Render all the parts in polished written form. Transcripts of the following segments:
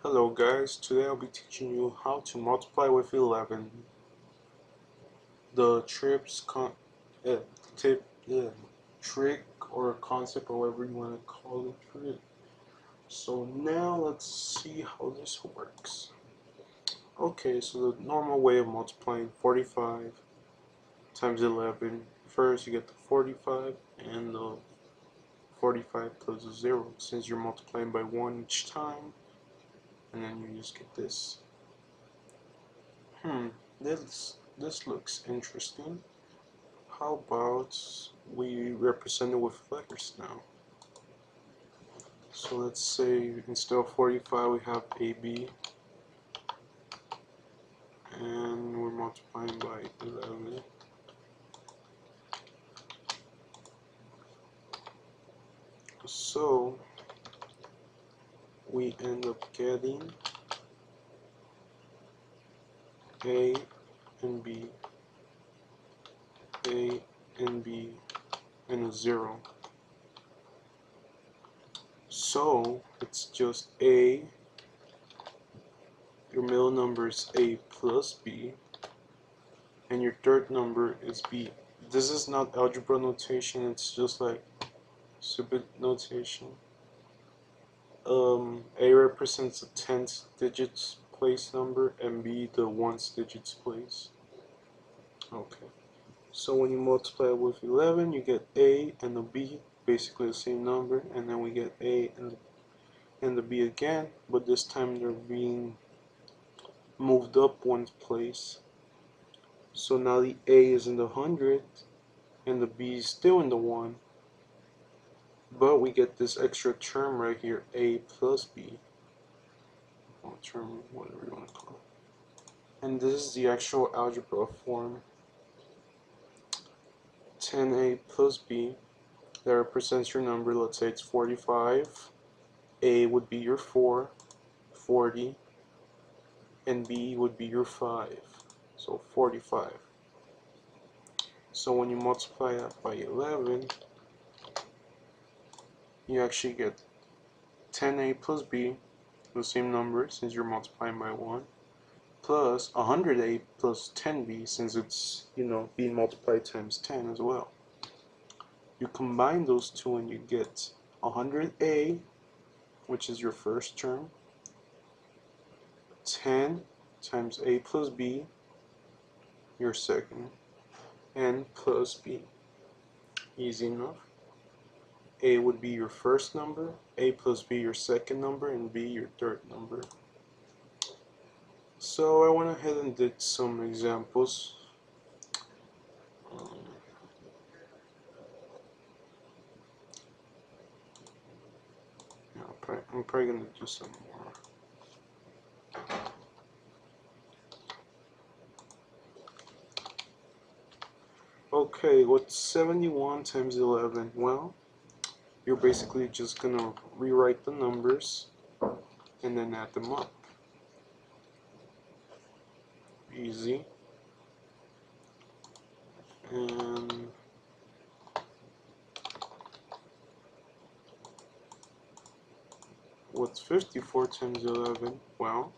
Hello guys, today I'll be teaching you how to multiply with 11. The uh, tip, trick or concept or whatever you want to call it. So now let's see how this works. Okay, so the normal way of multiplying 45 times 11. First you get the 45 and the 45 plus a 0 since you're multiplying by 1 each time, and then you just get this. This looks interesting. How about we represent it with letters now? So let's say instead of 45 we have AB, and we're multiplying by 11. So we end up getting A and B, A and B, and a 0. So it's just A, your middle number is A plus B, and your third number is B. This is not algebra notation, it's just like stupid notation. A represents the 10th digits place number and B the 1st digits place. Okay, so when you multiply with 11 you get A and the B, basically the same number, and then we get A and the B again, but this time they're being moved up one place. So now the A is in the 100 and the B is still in the 1. But we get this extra term right here, A plus B. Or term, whatever you want to call it. And this is the actual algebra form. 10A plus B, that represents your number. Let's say it's 45. A would be your 4, 40, and B would be your 5. So 45. So when you multiply that by 11, you actually get 10A plus B, the same number since you're multiplying by 1, plus 100A plus 10B since it's, being multiplied times 10 as well. You combine those two and you get 100A, which is your first term, 10 times A plus B, your second, and plus B. Easy enough. A would be your first number, A plus B your second number, and B your third number. So I went ahead and did some examples. I'm probably going to do some more. Okay, what's 71 times 11? Well, you're basically just going to rewrite the numbers and then add them up. Easy. And what's 54 times 11? Well,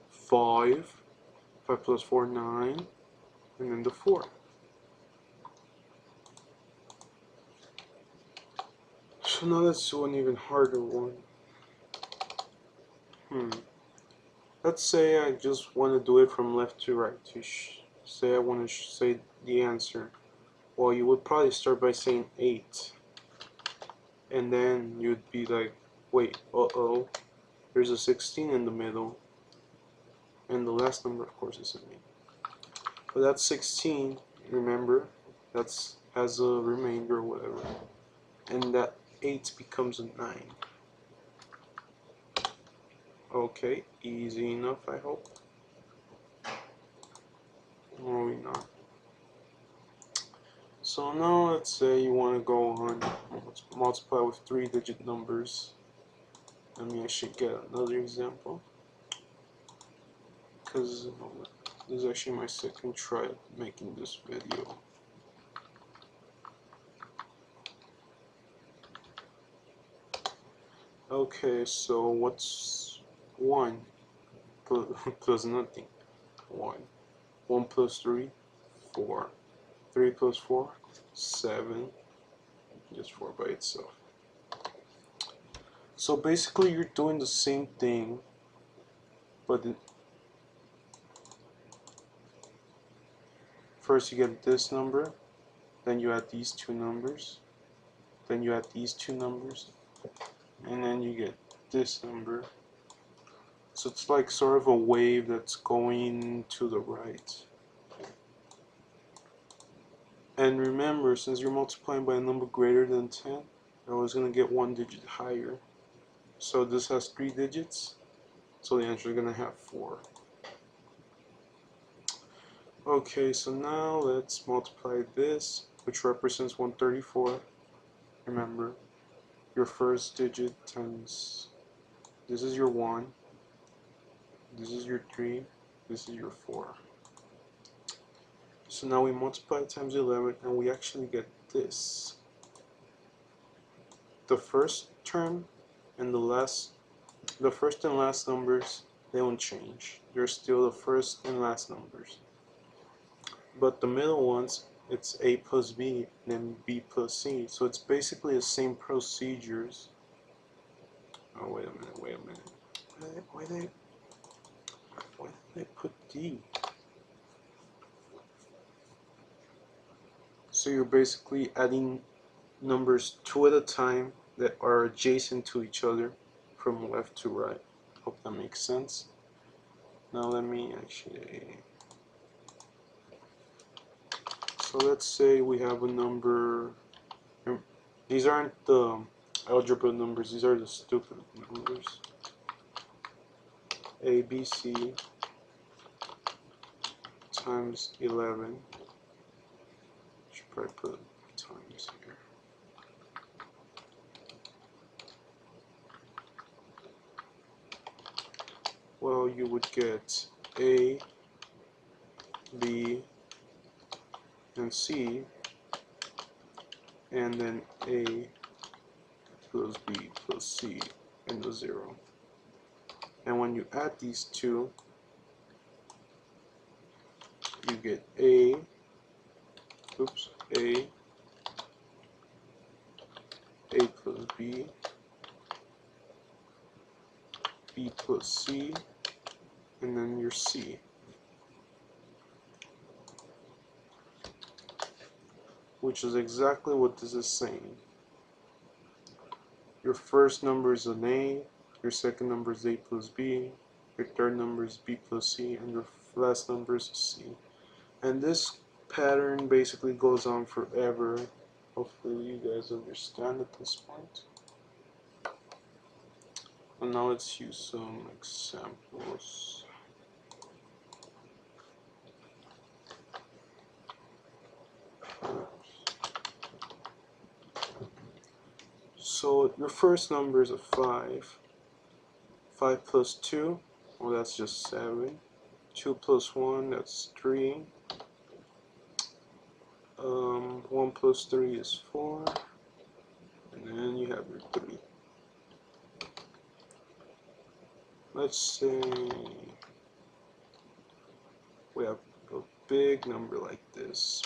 5 plus 4, 9, and then the 4. So now let's do an even harder one. Let's say I just want to do it from left to right. Say I want to say the answer. Well, you would probably start by saying 8. And then you'd be like, wait, uh-oh, there's a 16 in the middle. And the last number, of course, is a 8. But that's 16, remember, that's has a remainder or whatever. And that 8 becomes a 9. Okay, easy enough, I hope. Or maybe not. So now let's say you want to go on, multiply with 3-digit numbers. Let me actually get another example, because this is actually my second try at making this video. Okay, so what's 1 plus nothing, 1. 1 plus 3, 4. 3 plus 4, 7. Just 4 by itself. So basically you're doing the same thing, but first you get this number, then you add these two numbers, then you add these two numbers, and then you get this number. So it's like sort of a wave that's going to the right. And remember, since you're multiplying by a number greater than 10, you're always going to get one digit higher. So this has 3 digits, so the answer is going to have 4. Okay, so now let's multiply this, which represents 134. Remember, your first digit times, this is your 1, this is your 3, this is your 4. So now we multiply times 11 and we actually get this. The first term and the first and last numbers, they won't change. They're still the first and last numbers. But the middle ones, it's A plus B, then B plus C. So it's basically the same procedures. Oh, wait a minute. Why did I put D? So you're basically adding numbers 2 at a time that are adjacent to each other from left to right. Hope that makes sense. Now let me actually, so let's say we have a number, these aren't the algebra numbers, these are the stupid numbers. ABC times 11, should probably put times here. Well, you would get A, B, and C, and then A plus B plus C and the 0. And when you add these two, you get A plus B, B plus C, and then your C. Which is exactly what this is saying. Your first number is an A, your second number is A plus B, your third number is B plus C, and your last number is C. And this pattern basically goes on forever. Hopefully you guys understand at this point. And now let's use some examples. So your first number is a 5. 5 plus 2, well that's just 7. 2 plus 1, that's 3. 1 plus 3 is 4. And then you have your 3. Let's say we have a big number like this.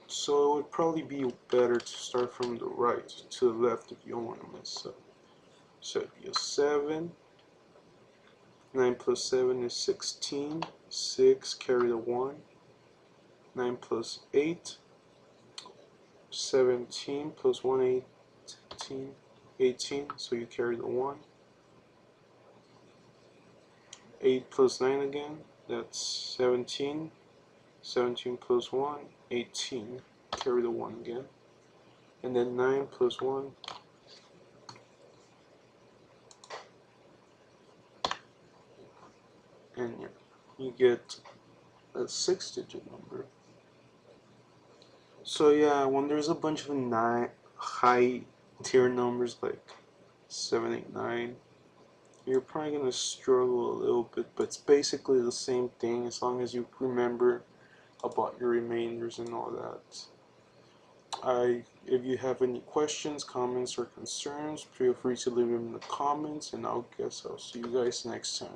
So it would probably be better to start from the right to the left if you don't want to mess up. So it'd be a 7. 9 plus 7 is 16. 6, carry the 1. 9 plus 8. 17 plus 1, 18. So you carry the 1. 8 plus 9 again. That's 17. 17 plus 1, 18. Carry the 1 again. And then 9 plus 1. And you get a 6-digit number. So yeah, when there's a bunch of high tier numbers like 7, 8, 9, you're probably going to struggle a little bit, but it's basically the same thing as long as you remember about your remainders and all that. I If you have any questions, comments, or concerns, feel free to leave them in the comments, and I'll see you guys next time.